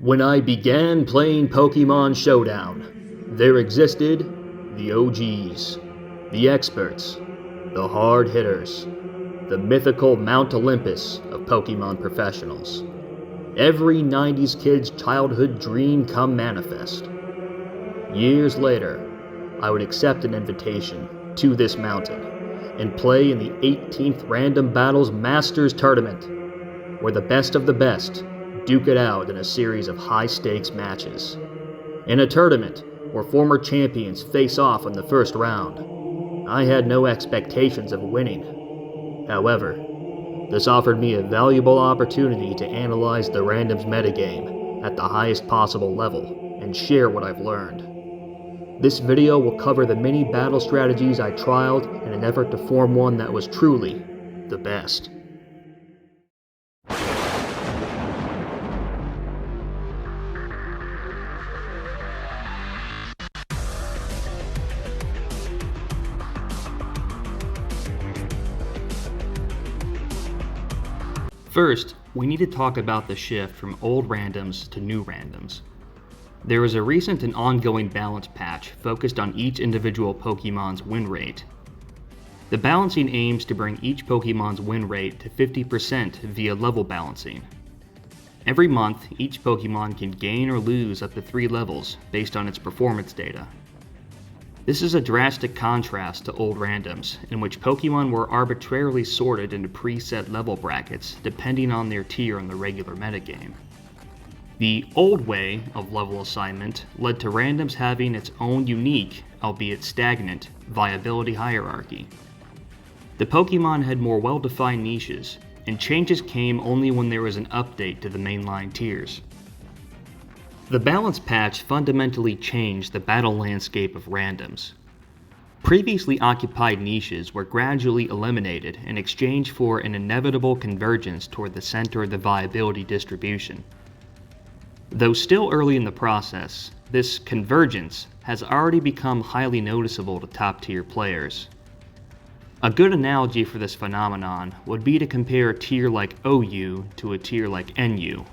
When I began playing Pokemon Showdown, there existed the OGs, the experts, the hard hitters, the mythical Mount Olympus of Pokemon professionals. Every 90s kid's childhood dream come manifest. Years later, I would accept an invitation to this mountain and play in the 18th Random Battles Masters Tournament, where the best of the best duke it out in a series of high-stakes matches. In a tournament where former champions face off in the first round, I had no expectations of winning. However, this offered me a valuable opportunity to analyze the randoms metagame at the highest possible level and share what I've learned. This video will cover the many battle strategies I trialed in an effort to form one that was truly the best. First, we need to talk about the shift from old randoms to new randoms. There was a recent and ongoing balance patch focused on each individual Pokemon's win rate. The balancing aims to bring each Pokemon's win rate to 50% via level balancing. Every month, each Pokemon can gain or lose up to 3 levels based on its performance data. This is a drastic contrast to old randoms, in which Pokemon were arbitrarily sorted into preset level brackets depending on their tier in the regular metagame. The old way of level assignment led to randoms having its own unique, albeit stagnant, viability hierarchy. The Pokemon had more well-defined niches, and changes came only when there was an update to the mainline tiers. The balance patch fundamentally changed the battle landscape of randoms. Previously occupied niches were gradually eliminated in exchange for an inevitable convergence toward the center of the viability distribution. Though still early in the process, this convergence has already become highly noticeable to top-tier players. A good analogy for this phenomenon would be to compare a tier like OU to a tier like NU.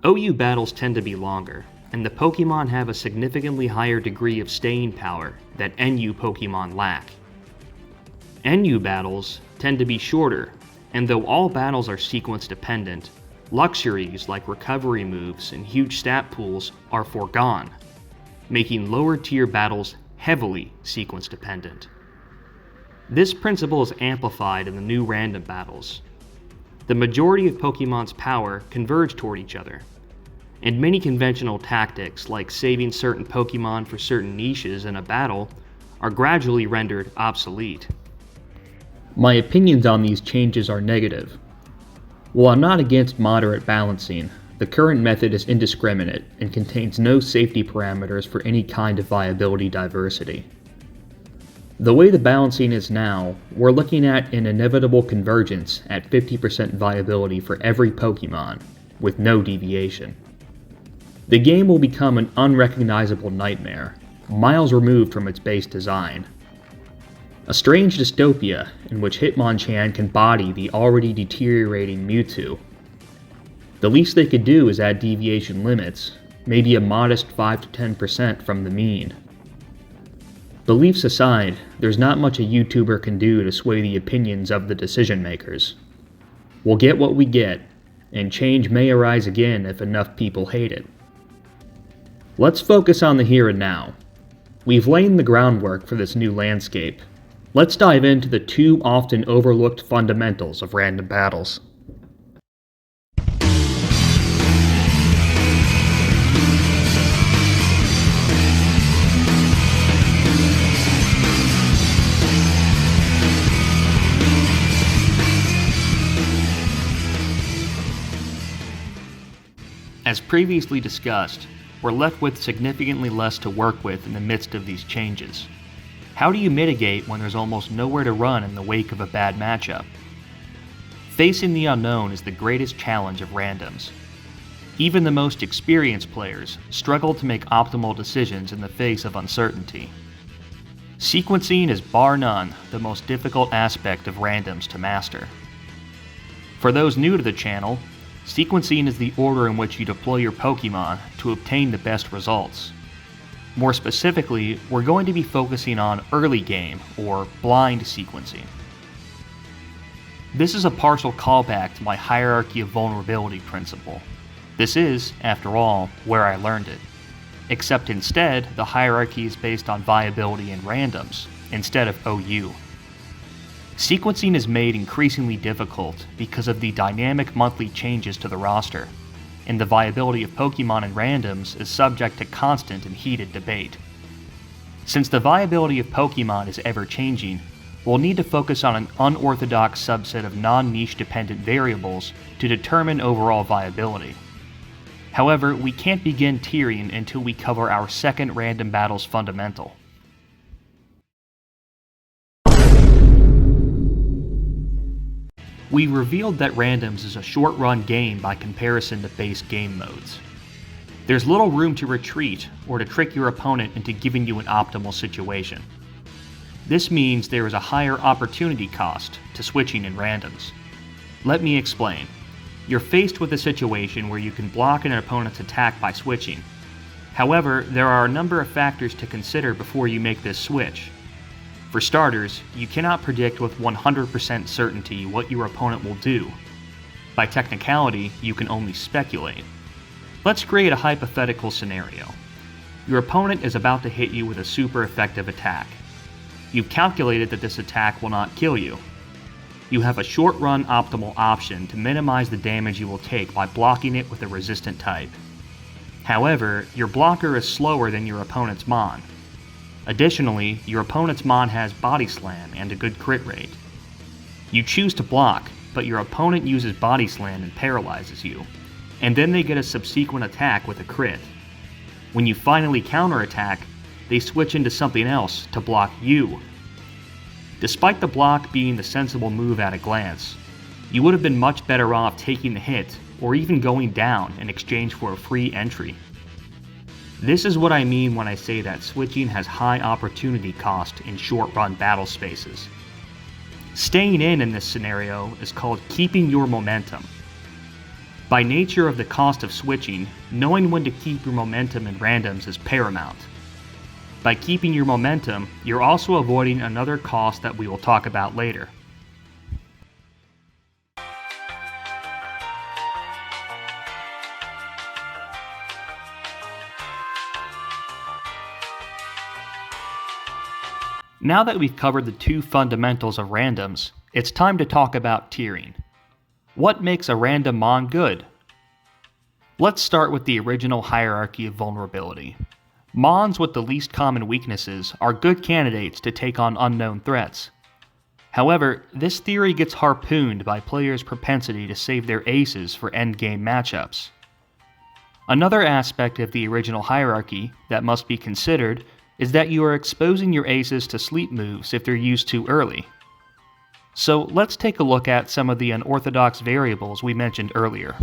OU battles tend to be longer, and the Pokemon have a significantly higher degree of staying power that NU Pokemon lack. NU battles tend to be shorter, and though all battles are sequence dependent, luxuries like recovery moves and huge stat pools are foregone, making lower tier battles heavily sequence dependent. This principle is amplified in the new random battles. The majority of Pokemon's power converge toward each other, and many conventional tactics like saving certain Pokemon for certain niches in a battle are gradually rendered obsolete. My opinions on these changes are negative. While I'm not against moderate balancing, the current method is indiscriminate and contains no safety parameters for any kind of viability diversity. The way the balancing is now, we're looking at an inevitable convergence at 50% viability for every Pokemon, with no deviation. The game will become an unrecognizable nightmare, miles removed from its base design. A strange dystopia in which Hitmonchan can body the already deteriorating Mewtwo. The least they could do is add deviation limits, maybe a modest 5 to 10% from the mean. Beliefs aside, there's not much a YouTuber can do to sway the opinions of the decision makers. We'll get what we get, and change may arise again if enough people hate it. Let's focus on the here and now. We've laid the groundwork for this new landscape. Let's dive into the two often overlooked fundamentals of random battles. As previously discussed, we're left with significantly less to work with in the midst of these changes. How do you mitigate when there's almost nowhere to run in the wake of a bad matchup? Facing the unknown is the greatest challenge of randoms. Even the most experienced players struggle to make optimal decisions in the face of uncertainty. Sequencing is bar none the most difficult aspect of randoms to master. For those new to the channel, Sequencing is the order in which you deploy your Pokemon to obtain the best results. More specifically, we're going to be focusing on early game, or blind sequencing. This is a partial callback to my hierarchy of vulnerability principle. This is, after all, where I learned it. Except instead, the hierarchy is based on viability and randoms, instead of OU. Sequencing is made increasingly difficult because of the dynamic monthly changes to the roster, and the viability of Pokemon and randoms is subject to constant and heated debate. Since the viability of Pokemon is ever-changing, we'll need to focus on an unorthodox subset of non-niche dependent variables to determine overall viability. However, we can't begin tiering until we cover our second random battles fundamental. We revealed that randoms is a short-run game by comparison to base game modes. There's little room to retreat or to trick your opponent into giving you an optimal situation. This means there is a higher opportunity cost to switching in randoms. Let me explain. You're faced with a situation where you can block an opponent's attack by switching. However, there are a number of factors to consider before you make this switch. For starters, you cannot predict with 100% certainty what your opponent will do. By technicality, you can only speculate. Let's create a hypothetical scenario. Your opponent is about to hit you with a super effective attack. You've calculated that this attack will not kill you. You have a short-run optimal option to minimize the damage you will take by blocking it with a resistant type. However, your blocker is slower than your opponent's Mon. Additionally, your opponent's Mon has Body Slam and a good crit rate. You choose to block, but your opponent uses Body Slam and paralyzes you, and then they get a subsequent attack with a crit. When you finally counterattack, they switch into something else to block you. Despite the block being the sensible move at a glance, you would have been much better off taking the hit or even going down in exchange for a free entry. This is what I mean when I say that switching has high opportunity cost in short-run battle spaces. Staying in this scenario is called keeping your momentum. By nature of the cost of switching, knowing when to keep your momentum in randoms is paramount. By keeping your momentum, you're also avoiding another cost that we will talk about later. Now that we've covered the two fundamentals of randoms, it's time to talk about tiering. What makes a random Mon good? Let's start with the original hierarchy of vulnerability. Mons with the least common weaknesses are good candidates to take on unknown threats. However, this theory gets harpooned by players' propensity to save their aces for endgame matchups. Another aspect of the original hierarchy that must be considered is that you are exposing your aces to sleep moves if they're used too early. So let's take a look at some of the unorthodox variables we mentioned earlier.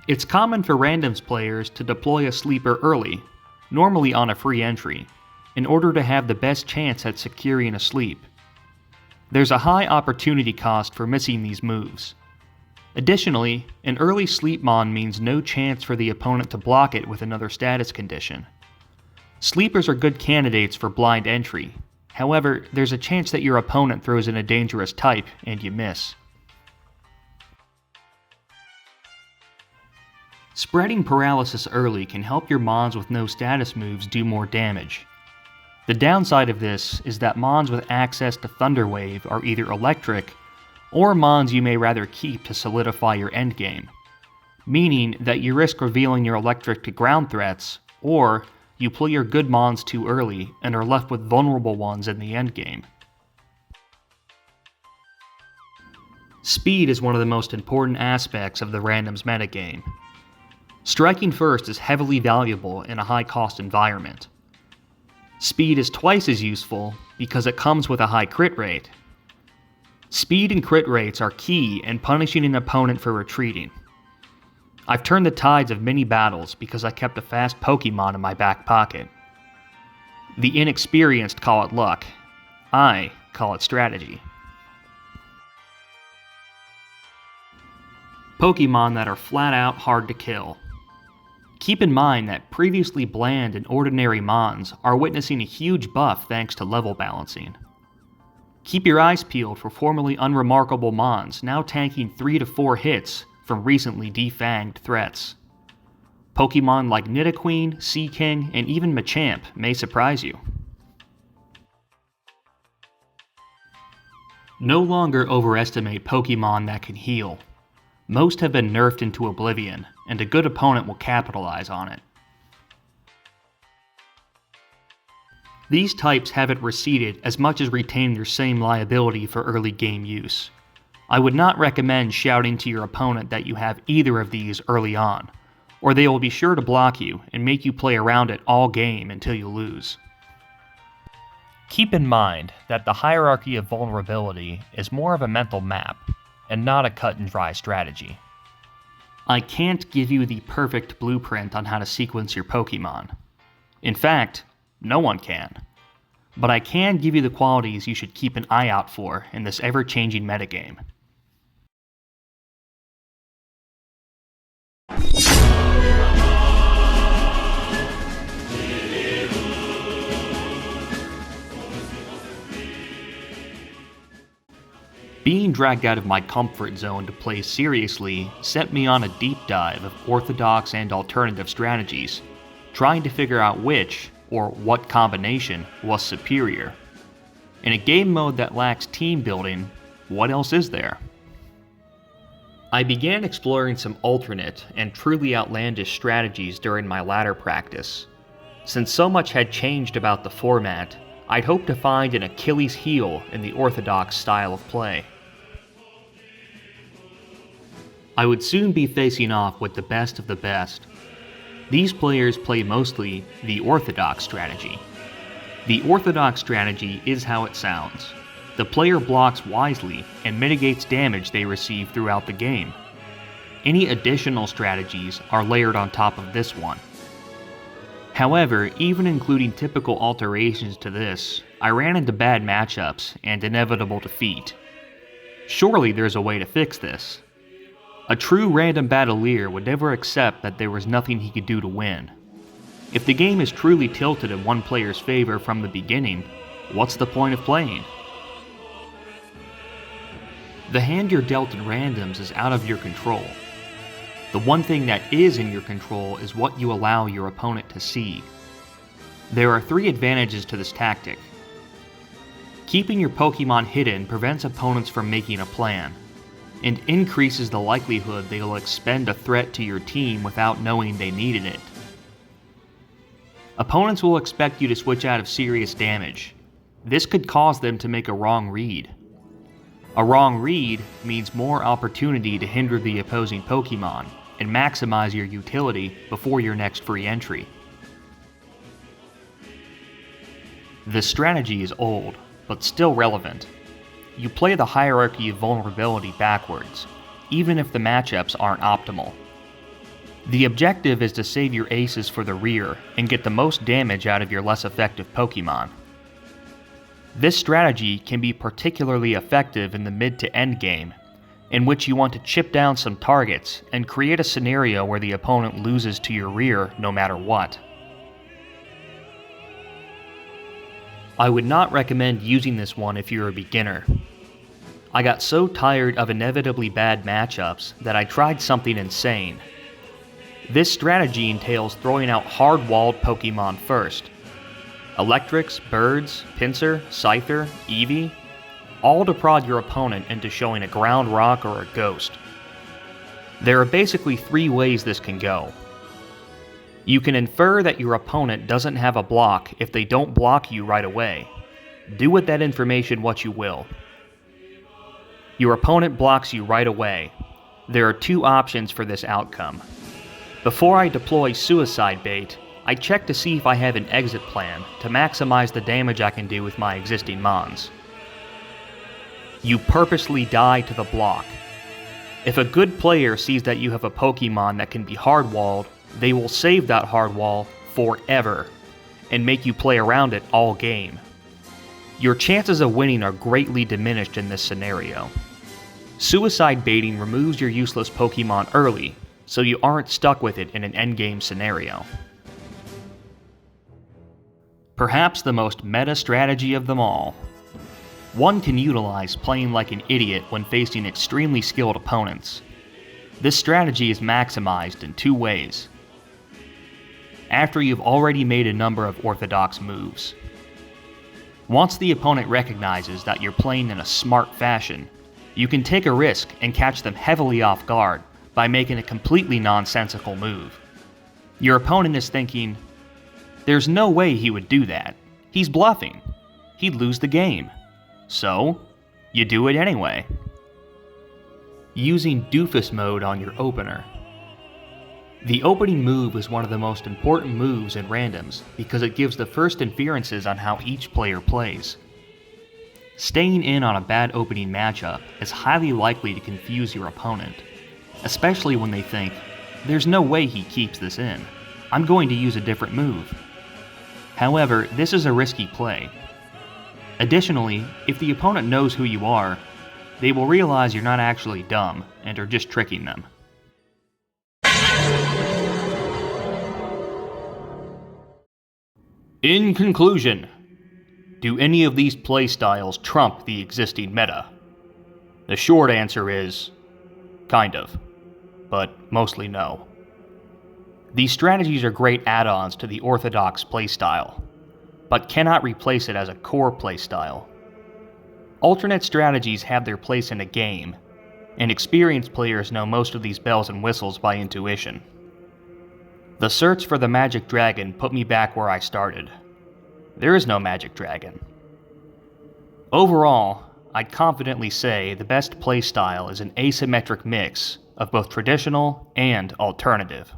It's common for randoms players to deploy a sleeper early, normally on a free entry, in order to have the best chance at securing a sleep. There's a high opportunity cost for missing these moves. Additionally, an early sleep Mon means no chance for the opponent to block it with another status condition. Sleepers are good candidates for blind entry. However, there's a chance that your opponent throws in a dangerous type and you miss. Spreading paralysis early can help your Mons with no status moves do more damage. The downside of this is that Mons with access to Thunder Wave are either electric or Mons you may rather keep to solidify your endgame, meaning that you risk revealing your electric to ground threats, or you play your good Mons too early and are left with vulnerable ones in the endgame. Speed is one of the most important aspects of the randoms metagame. Striking first is heavily valuable in a high-cost environment. Speed is twice as useful because it comes with a high crit rate. Speed and crit rates are key in punishing an opponent for retreating. I've turned the tides of many battles because I kept a fast Pokemon in my back pocket. The inexperienced call it luck. I call it strategy. Pokemon that are flat out hard to kill. Keep in mind that previously bland and ordinary Mons are witnessing a huge buff thanks to level balancing. Keep your eyes peeled for formerly unremarkable Mons now tanking 3 to 4 hits from recently defanged threats. Pokemon like Nidoqueen, Seaking, and even Machamp may surprise you. No longer overestimate Pokemon that can heal. Most have been nerfed into oblivion, and a good opponent will capitalize on it. These types haven't receded as much as retained their same liability for early game use. I would not recommend shouting to your opponent that you have either of these early on, or they will be sure to block you and make you play around it all game until you lose. Keep in mind that the hierarchy of vulnerability is more of a mental map, and not a cut and dry strategy. I can't give you the perfect blueprint on how to sequence your Pokemon. In fact, no one can. But I can give you the qualities you should keep an eye out for in this ever-changing metagame. Being dragged out of my comfort zone to play seriously sent me on a deep dive of orthodox and alternative strategies, trying to figure out which, or what combination, was superior. In a game mode that lacks team building, what else is there? I began exploring some alternate and truly outlandish strategies during my ladder practice. Since so much had changed about the format, I'd hoped to find an Achilles heel in the orthodox style of play. I would soon be facing off with the best of the best. These players play mostly the orthodox strategy. The orthodox strategy is how it sounds. The player blocks wisely and mitigates damage they receive throughout the game. Any additional strategies are layered on top of this one. However, even including typical alterations to this, I ran into bad matchups and inevitable defeat. Surely there's a way to fix this. A true random battler would never accept that there was nothing he could do to win. If the game is truly tilted in one player's favor from the beginning, what's the point of playing? The hand you're dealt in randoms is out of your control. The one thing that is in your control is what you allow your opponent to see. There are 3 advantages to this tactic. Keeping your Pokemon hidden prevents opponents from making a plan, and increases the likelihood they will expend a threat to your team without knowing they needed it. Opponents will expect you to switch out of serious damage. This could cause them to make a wrong read. A wrong read means more opportunity to hinder the opposing Pokemon and maximize your utility before your next free entry. This strategy is old, but still relevant. You play the hierarchy of vulnerability backwards, even if the matchups aren't optimal. The objective is to save your aces for the rear and get the most damage out of your less effective Pokemon. This strategy can be particularly effective in the mid to end game, in which you want to chip down some targets and create a scenario where the opponent loses to your rear no matter what. I would not recommend using this one if you're a beginner. I got so tired of inevitably bad matchups that I tried something insane. This strategy entails throwing out hard-walled Pokemon first. Electrics, Birds, Pinsir, Scyther, Eevee, all to prod your opponent into showing a ground rock or a ghost. There are basically 3 ways this can go. You can infer that your opponent doesn't have a block if they don't block you right away. Do with that information what you will. Your opponent blocks you right away. There are 2 options for this outcome. Before I deploy Suicide Bait, I check to see if I have an exit plan to maximize the damage I can do with my existing Mons. You purposely die to the block. If a good player sees that you have a Pokemon that can be hard-walled, they will save that hard wall forever and make you play around it all game. Your chances of winning are greatly diminished in this scenario. Suicide baiting removes your useless Pokemon early, so you aren't stuck with it in an endgame scenario. Perhaps the most meta strategy of them all. One can utilize playing like an idiot when facing extremely skilled opponents. This strategy is maximized in two ways. After you've already made a number of orthodox moves. Once the opponent recognizes that you're playing in a smart fashion, you can take a risk and catch them heavily off guard by making a completely nonsensical move. Your opponent is thinking, "There's no way he would do that. He's bluffing. He'd lose the game." So, you do it anyway. Using Doofus Mode on your opener. The opening move is one of the most important moves in randoms because it gives the first inferences on how each player plays. Staying in on a bad opening matchup is highly likely to confuse your opponent, especially when they think, "There's no way he keeps this in. I'm going to use a different move." However, this is a risky play. Additionally, if the opponent knows who you are, they will realize you're not actually dumb and are just tricking them. In conclusion, do any of these playstyles trump the existing meta? The short answer is, kind of, but mostly no. These strategies are great add-ons to the Orthodox playstyle, but cannot replace it as a core playstyle. Alternate strategies have their place in a game, and experienced players know most of these bells and whistles by intuition. The search for the magic dragon put me back where I started. There is no magic dragon. Overall, I'd confidently say the best playstyle is an asymmetric mix of both traditional and alternative.